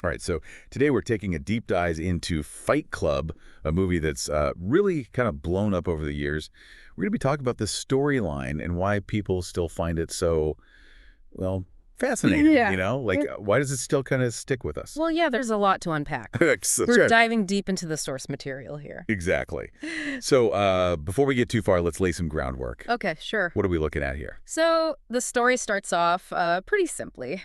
All right, so today we're taking a deep dive into Fight Club, a movie that's really kind of blown up over the years. We're going to be talking about the storyline and why people still find it so, well, fascinating, Yeah. why does it still kind of stick with us? Well, yeah, there's a lot to unpack. That's We're right. diving deep into the source material here. Exactly. So before we get too far, let's lay some groundwork. Okay, sure. What are we looking at here? So the story starts off pretty simply.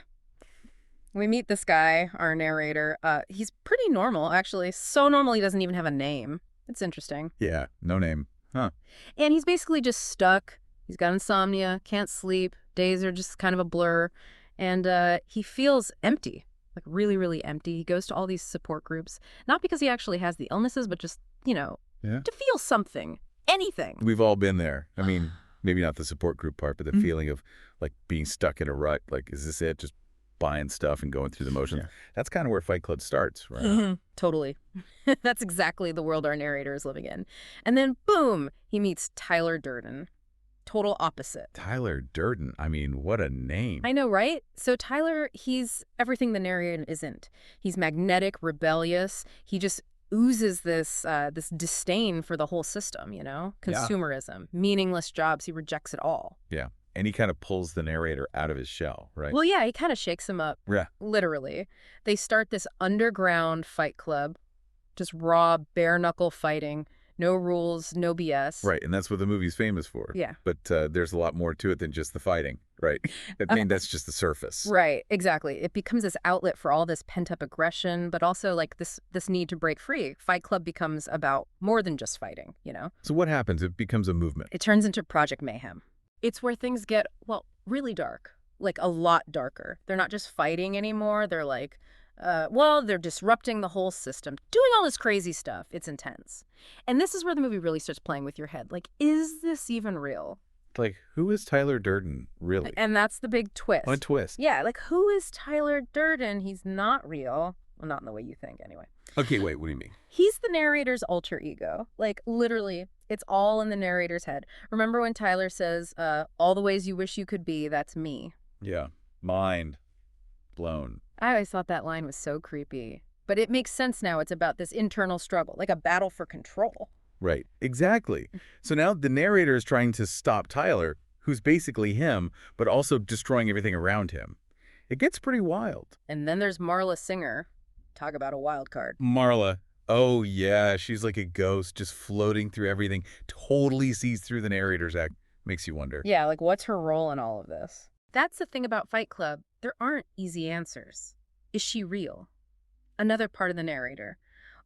We meet this guy, our narrator. He's pretty normal, actually. So normal he doesn't even have a name. It's interesting. Yeah, no name. Huh. And he's basically just stuck. He's got insomnia, can't sleep. Days are just kind of a blur. And he feels empty, like really, really empty. He goes to all these support groups, not because he actually has the illnesses, but just, Yeah. to feel something, anything. We've all been there. I mean, maybe not the support group part, but the feeling of like being stuck in a rut. Like, is this it? Just buying stuff and going through the motions. Yeah. That's kind of where Fight Club starts, right? Totally. That's exactly the world our narrator is living in. And then, boom, he meets Tyler Durden. Total opposite. Tyler Durden. I mean, what a name. I know, right? So Tyler, he's everything the narrator isn't. He's magnetic, rebellious. He just oozes this disdain for the whole system, Consumerism, meaningless jobs. He rejects it all. Yeah. And he kind of pulls the narrator out of his shell, right? Well, yeah, he kind of shakes him up. Yeah. Literally. They start this underground fight club, just raw, bare-knuckle fighting. No rules, no BS. Right. And that's what the movie's famous for. Yeah. But there's a lot more to it than just the fighting, right? I mean, that's just the surface. Right, exactly. It becomes this outlet for all this pent-up aggression, but also like this need to break free. Fight Club becomes about more than just fighting, So what happens? It becomes a movement. It turns into Project Mayhem. It's where things get, well, really dark, like a lot darker. They're not just fighting anymore. They're like, they're disrupting the whole system, doing all this crazy stuff. It's intense. And this is where the movie really starts playing with your head. Like, is this even real? Like, who is Tyler Durden, really? And that's the big twist. A twist. Yeah, like, who is Tyler Durden? He's not real. Well, not in the way you think, anyway. Okay, wait, what do you mean? He's the narrator's alter ego. Like, literally, it's all in the narrator's head. Remember when Tyler says, all the ways you wish you could be, that's me. Yeah. Mind blown. I always thought that line was so creepy. But it makes sense now. It's about this internal struggle, like a battle for control. Right. Exactly. So now the narrator is trying to stop Tyler, who's basically him, but also destroying everything around him. It gets pretty wild. And then there's Marla Singer. Talk about a wild card. Marla. Oh, yeah. She's like a ghost just floating through everything. Totally sees through the narrator's act. Makes you wonder. Yeah, like what's her role in all of this? That's the thing about Fight Club. There aren't easy answers. Is she real? Another part of the narrator?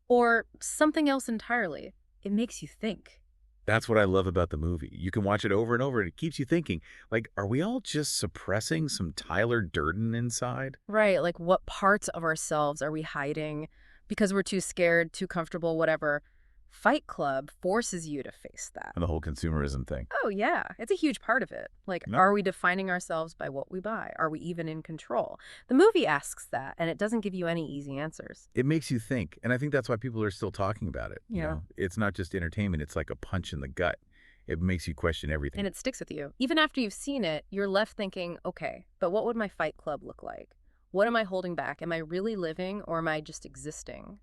Or something else entirely? It makes you think. That's what I love about the movie. You can watch it over and over and it keeps you thinking, like, are we all just suppressing some Tyler Durden inside? Right, like what parts of ourselves are we hiding because we're too scared, too comfortable, whatever. Fight Club forces you to face that. And the whole consumerism thing. Oh, yeah. It's a huge part of it. Like, No. Are we defining ourselves by what we buy? Are we even in control? The movie asks that, and it doesn't give you any easy answers. It makes you think. And I think that's why people are still talking about it. You Yeah. know? It's not just entertainment. It's like a punch in the gut. It makes you question everything. And it sticks with you. Even after you've seen it, you're left thinking, okay, but what would my Fight Club look like? What am I holding back? Am I really living or am I just existing?